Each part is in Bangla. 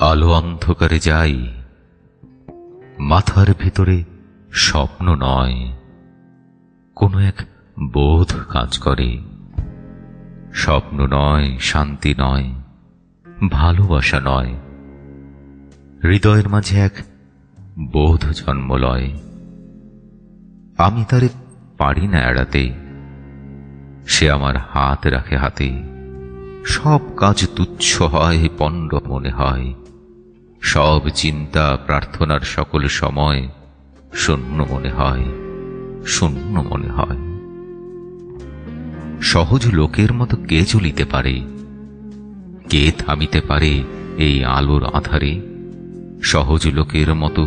আলো অন্ধকারে যাই, মাথার ভিতরে স্বপ্ন নয়, কোনো এক বোধ কাজ করে। স্বপ্ন নয়, শান্তি নয়, ভালোবাসা নয়, হৃদয়ের মাঝে এক বোধ জন্ম লয়। আমি তারে পারি না এড়াতে, সে আমার হাত রাখে হাতে। সব কাজ তুচ্ছ হয়, পণ্ড মনে হয়, সব চিন্তা প্রার্থনার সকল সময় শূন্য মনে হয়, শূন্য মনে হয়। সহজ লোকের মতো কে চলিতে পারে, কে থামিতে পারে এই আলোর আধারে? সহজ লোকের মতো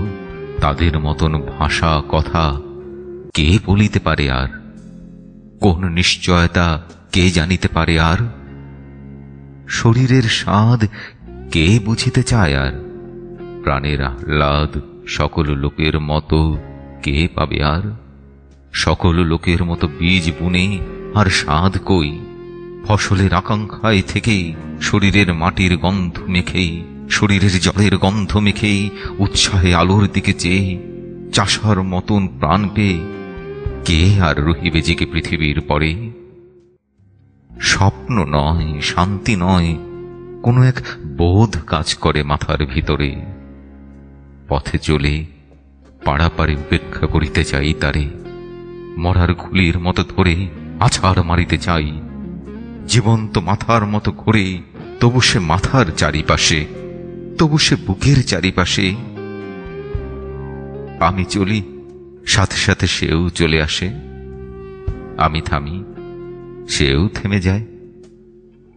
তাদের মতন ভাষা কথা কে বলিতে পারে আর? কোন নিশ্চয়তা কে জানিতে পারে আর? শরীরের স্বাদ কে বুঝিতে চায় আর? প্রাণের আহ্লাদ সকল লোকের মতো কে পাবে আর? সকল লোকের মতো বীজ বুনে আর স্বাদ কই? ফসলের আকাঙ্ক্ষায় থেকে শরীরের মাটির গন্ধ মেখে, শরীরের জলের গন্ধ মেখে, উৎসাহে আলোর দিকে চেয়ে চাষার মতন প্রাণ পেয়ে কে আর রহিবে জেগে পৃথিবীর পরে? স্বপ্ন নয়, শান্তি নয়, কোনো এক বোধ কাজ করে মাথার ভিতরে। পথে চলে পাড়াপাড়ি উপেক্ষা করিতে চাই তারে, মরার খুলির মতো ধরে আছাড় মারিতে চাই। জীবন্ত মাথার মতো ঘুরে তবু সে মাথার চারিপাশে, তবু সে বুকের চারিপাশে। আমি চলি, সাথে সাথে সেও চলে আসে। আমি থামি, সেও থেমে যায়।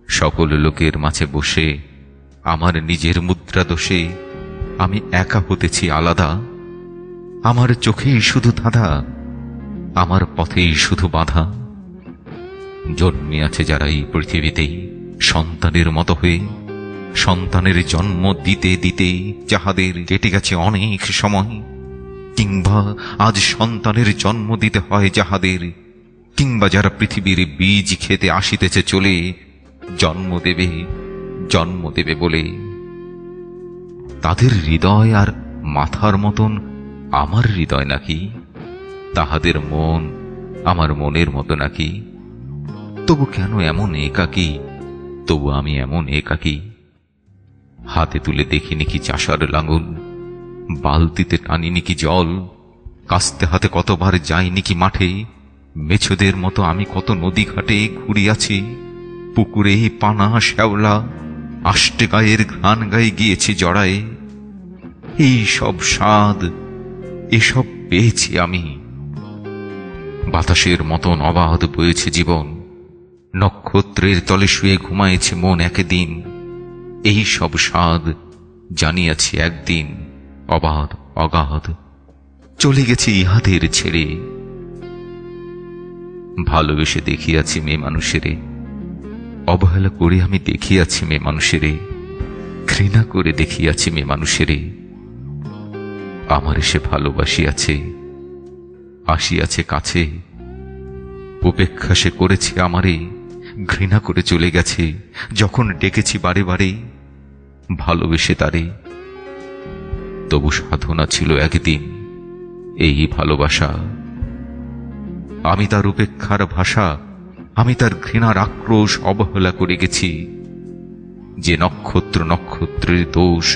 সকল লোকের মাঝে বসে আমার নিজের মুদ্রা দোষে আমি একা হতেছি আলাদা। আমার চোখেই শুধু ধাঁধা, আমার পথেই শুধু বাধা। জন্মিয়াছে যারা এই পৃথিবীতেই সন্তানের মতো হয়ে, সন্তানের জন্ম দিতে দিতে যাহাদের কেটে গেছে অনেক সময়, কিংবা আজ সন্তানের জন্ম দিতে হয় যাহাদের, কিংবা যারা পৃথিবীর বীজ খেতে আসিতেছে চলে, জন্ম দেবে বলে। তাদের হৃদয় আর মাথার মতন আমার হৃদয় নাকি? তাহাদের মন আমার মনের মতো নাকি? তবু কেন এমন একাকী? তবু আমি এমন একাকী। হাতে তুলে দেখিনি কি চাষার লাঙল, বালতিতে টানিনি কি জল, কাস্তে হাতে কতবার যাইনি কি মাঠে? মেছোদের মতো আমি কত নদী ঘাটে ঘুরিয়াছি, পুকুরে পানা শ্যাওলা আষ্টে গায়ের ঘ্রাণ গায়ে গিয়েছি জড়ায়ে। এই সব স্বাদ এসব পেয়েছি আমি। বাতাসের মতন অবাধ বয়েছে জীবন, নক্ষত্রের তলে শুয়ে ঘুমায়েছে মন একদিন। এই সব স্বাদ জানিয়াছি একদিন অবাধ অগাধ চলে গেছে ইহাদের ছেড়ে। ভালোবেসে দেখিয়াছি মেয়ে মানুষেরে, অবহেলা করে আমি দেখিয়াছি মেয়ে মানুষেরে, ঘৃণা করে দেখিয়াছি মেয়ে মানুষেরে। আমার সে ভালোবাসিয়াছে, আসিয়াছে কাছে, উপেক্ষা সে করেছে আমারে, ঘৃণা করে চলে গেছে যখন ডেকেছি বারে বারে ভালোবেসে তারে। তবু সাধনা ছিল একদিন এই ভালোবাসা। আমি তার উপেক্ষার ভাষা, আমি তার ঘৃণার আক্রোশ অবহেলা করে গেছি। যে নক্ষত্র নক্ষত্রের দোষ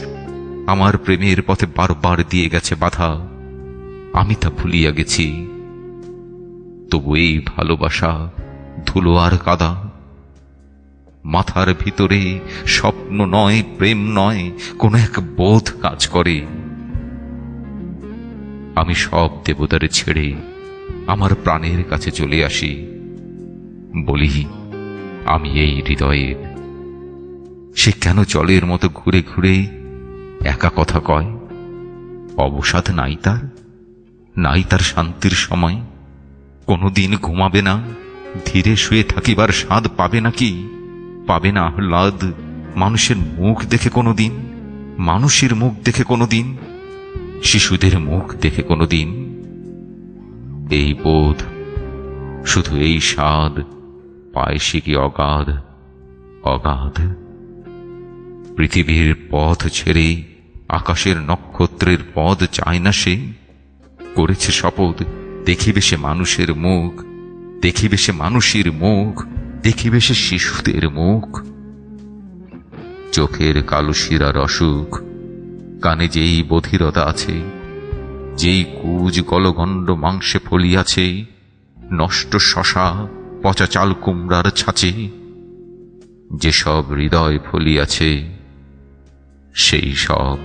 আমার প্রেমের পথে বারবার দিয়ে গেছে বাধা, আমি তা ভুলিয়া গেছি। তবু এই ভালোবাসা ধুলো আর কাদা। মাথার ভিতরে স্বপ্ন নয়, প্রেম নয়, কোন এক বোধ কাজ করে। আমি সব দেবতারে ছেড়ে আমার প্রাণের কাছে চলে আসি, বলি আমি এই হৃদয়ের। সে কেন জলের মতো ঘুরে ঘুরে একা কথা কয়? অবসাদ নাই তার, নাই তার শান্তির সময়। কোনদিন ঘুমাবে না, ধীরে শুয়ে থাকিবার স্বাদ পাবে নাকি? পাবে না আহ্লাদ মানুষের মুখ দেখে কোনদিন, মানুষের মুখ দেখে কোনদিন, শিশুদের মুখ দেখে কোনদিন? এই বোধ, শুধু এই স্বাদ পায় সে কি অগাধ অগাধ? পৃথিবীর পথ ছেড়ে আকাশের নক্ষত্রের পদ চায় না সে। করেছে শপথ দেখিবে সে মানুষের মুখ, দেখিবে সে মানুষের মুখ, দেখিবে সে শিশুদের মুখ। চোখের কালো শিরার অসুখ, কানে যেই বধিরতা আছে, যেই কুজ গলগণ্ড মাংসে ফলিয়াছে, নষ্ট শশা পচা চাল কুমড়ার ছাঁচে, যেসব হৃদয় ফলিয়াছে, সেই সব